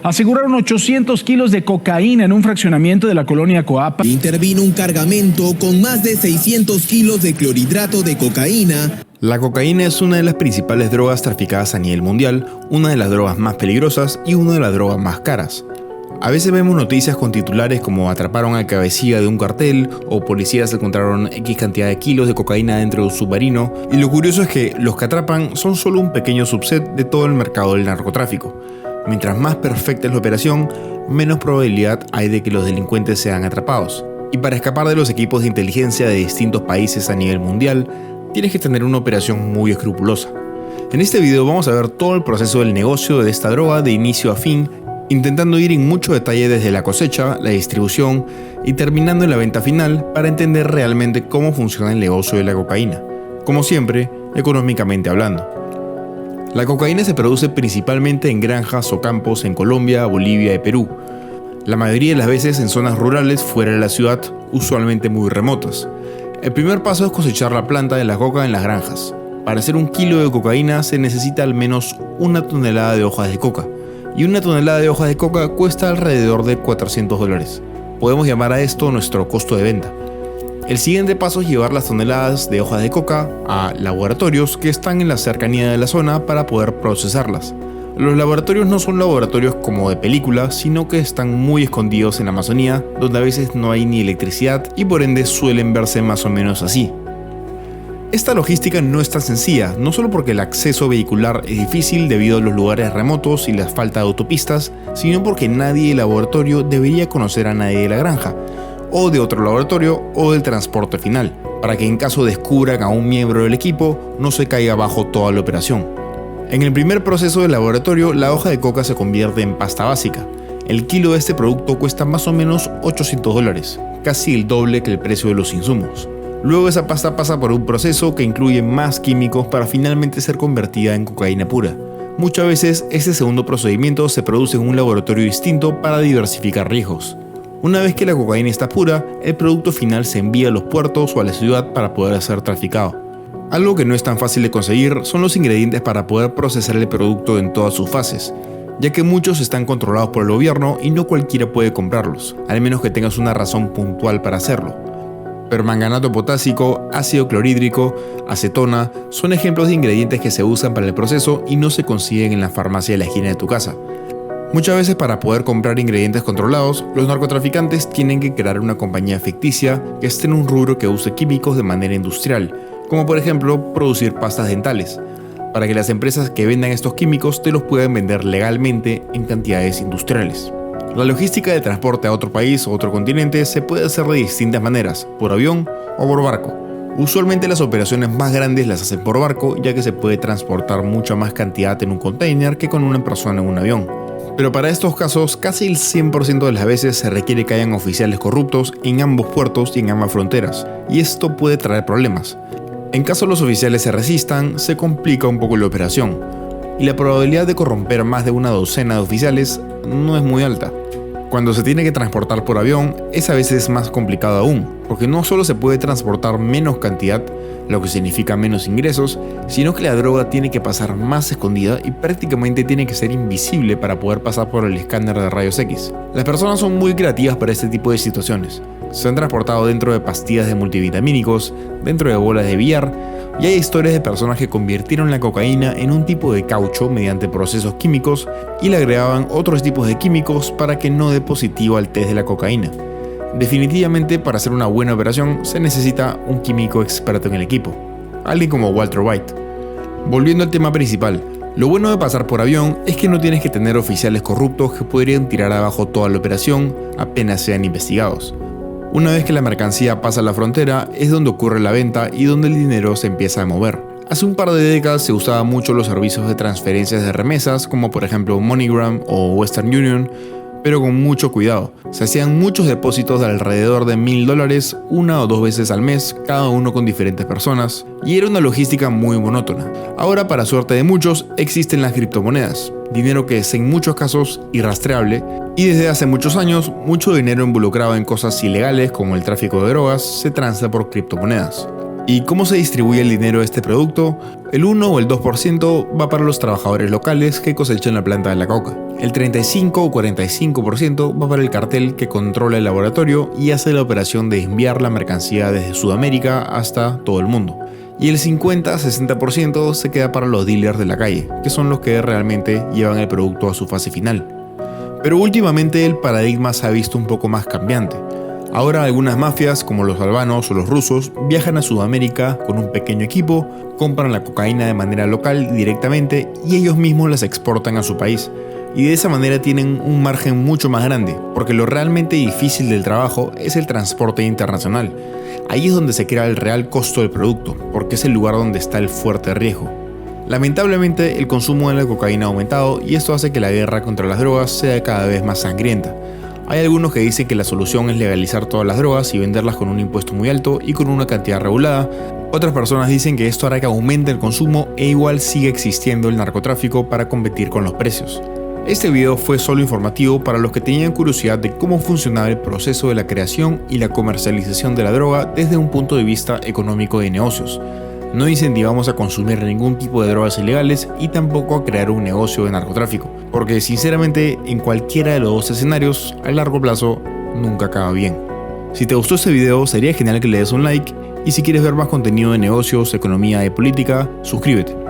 aseguraron 800 kilos de cocaína en un fraccionamiento de la colonia Coapa. Intervino un cargamento con más de 600 kilos de clorhidrato de cocaína. La cocaína es una de las principales drogas traficadas a nivel mundial, una de las drogas más peligrosas y una de las drogas más caras. A veces vemos noticias con titulares como atraparon al cabecilla de un cartel o policías encontraron X cantidad de kilos de cocaína dentro de un submarino, y lo curioso es que los que atrapan son solo un pequeño subset de todo el mercado del narcotráfico. Mientras más perfecta es la operación, menos probabilidad hay de que los delincuentes sean atrapados. Y para escapar de los equipos de inteligencia de distintos países a nivel mundial, tienes que tener una operación muy escrupulosa. En este video vamos a ver todo el proceso del negocio de esta droga de inicio a fin, intentando ir en mucho detalle desde la cosecha, la distribución y terminando en la venta final para entender realmente cómo funciona el negocio de la cocaína, como siempre, económicamente hablando. La cocaína se produce principalmente en granjas o campos en Colombia, Bolivia y Perú, la mayoría de las veces en zonas rurales fuera de la ciudad, usualmente muy remotas. El primer paso es cosechar la planta de la coca en las granjas. Para hacer 1 kilo de cocaína se necesita al menos 1 tonelada de hojas de coca, y 1 tonelada de hojas de coca cuesta alrededor de $400. Podemos llamar a esto nuestro costo de venta. El siguiente paso es llevar las toneladas de hojas de coca a laboratorios que están en la cercanía de la zona para poder procesarlas. Los laboratorios no son laboratorios como de película, sino que están muy escondidos en la Amazonía, donde a veces no hay ni electricidad y por ende suelen verse más o menos así. Esta logística no es tan sencilla, no solo porque el acceso vehicular es difícil debido a los lugares remotos y la falta de autopistas, sino porque nadie del laboratorio debería conocer a nadie de la granja, o de otro laboratorio, o del transporte final, para que en caso descubran a un miembro del equipo, no se caiga abajo toda la operación. En el primer proceso del laboratorio, la hoja de coca se convierte en pasta básica. El kilo de este producto cuesta más o menos $800, casi el doble que el precio de los insumos. Luego esa pasta pasa por un proceso que incluye más químicos para finalmente ser convertida en cocaína pura. Muchas veces este segundo procedimiento se produce en un laboratorio distinto para diversificar riesgos. Una vez que la cocaína está pura, el producto final se envía a los puertos o a la ciudad para poder ser traficado. Algo que no es tan fácil de conseguir son los ingredientes para poder procesar el producto en todas sus fases, ya que muchos están controlados por el gobierno y no cualquiera puede comprarlos, al menos que tengas una razón puntual para hacerlo. Permanganato potásico, ácido clorhídrico, acetona son ejemplos de ingredientes que se usan para el proceso y no se consiguen en la farmacia de la esquina de tu casa. Muchas veces para poder comprar ingredientes controlados, los narcotraficantes tienen que crear una compañía ficticia que esté en un rubro que use químicos de manera industrial, como por ejemplo producir pastas dentales, para que las empresas que vendan estos químicos te los puedan vender legalmente en cantidades industriales. La logística de transporte a otro país o otro continente se puede hacer de distintas maneras, por avión o por barco. Usualmente las operaciones más grandes las hacen por barco, ya que se puede transportar mucha más cantidad en un container que con una persona en un avión. Pero para estos casos, casi el 100% de las veces se requiere que hayan oficiales corruptos en ambos puertos y en ambas fronteras, y esto puede traer problemas. En caso los oficiales se resistan, se complica un poco la operación, y la probabilidad de corromper más de una docena de oficiales no es muy alta. Cuando se tiene que transportar por avión, es a veces más complicado aún, porque no solo se puede transportar menos cantidad, lo que significa menos ingresos, sino que la droga tiene que pasar más escondida y prácticamente tiene que ser invisible para poder pasar por el escáner de rayos X. Las personas son muy creativas para este tipo de situaciones. Se han transportado dentro de pastillas de multivitamínicos, dentro de bolas de billar, y hay historias de personas que convirtieron la cocaína en un tipo de caucho mediante procesos químicos y le agregaban otros tipos de químicos para que no dé positivo al test de la cocaína. Definitivamente, para hacer una buena operación se necesita un químico experto en el equipo, alguien como Walter White. Volviendo al tema principal, lo bueno de pasar por avión es que no tienes que tener oficiales corruptos que podrían tirar abajo toda la operación apenas sean investigados. Una vez que la mercancía pasa la frontera es donde ocurre la venta y donde el dinero se empieza a mover. Hace un par de décadas se usaban mucho los servicios de transferencias de remesas como por ejemplo MoneyGram o Western Union, pero con mucho cuidado. Se hacían muchos depósitos de alrededor de $1,000 una o dos veces al mes, cada uno con diferentes personas, y era una logística muy monótona. Ahora, para suerte de muchos, existen las criptomonedas, dinero que es en muchos casos irrastreable, y desde hace muchos años, mucho dinero involucrado en cosas ilegales como el tráfico de drogas se transa por criptomonedas. ¿Y cómo se distribuye el dinero de este producto? El 1 o el 2% va para los trabajadores locales que cosechan la planta de la coca. El 35 o 45% va para el cartel que controla el laboratorio y hace la operación de enviar la mercancía desde Sudamérica hasta todo el mundo. Y el 50-60% se queda para los dealers de la calle, que son los que realmente llevan el producto a su fase final. Pero últimamente el paradigma se ha visto un poco más cambiante. Ahora algunas mafias, como los albanos o los rusos, viajan a Sudamérica con un pequeño equipo, compran la cocaína de manera local directamente y ellos mismos las exportan a su país. Y de esa manera tienen un margen mucho más grande, porque lo realmente difícil del trabajo es el transporte internacional. Ahí es donde se crea el real costo del producto, porque es el lugar donde está el fuerte riesgo. Lamentablemente, el consumo de la cocaína ha aumentado y esto hace que la guerra contra las drogas sea cada vez más sangrienta. Hay algunos que dicen que la solución es legalizar todas las drogas y venderlas con un impuesto muy alto y con una cantidad regulada. Otras personas dicen que esto hará que aumente el consumo e igual sigue existiendo el narcotráfico para competir con los precios. Este video fue solo informativo para los que tenían curiosidad de cómo funcionaba el proceso de la creación y la comercialización de la droga desde un punto de vista económico de negocios. No incentivamos a consumir ningún tipo de drogas ilegales y tampoco a crear un negocio de narcotráfico, porque sinceramente en cualquiera de los dos escenarios, a largo plazo, nunca acaba bien. Si te gustó este video, sería genial que le des un like y si quieres ver más contenido de negocios, economía y política, suscríbete.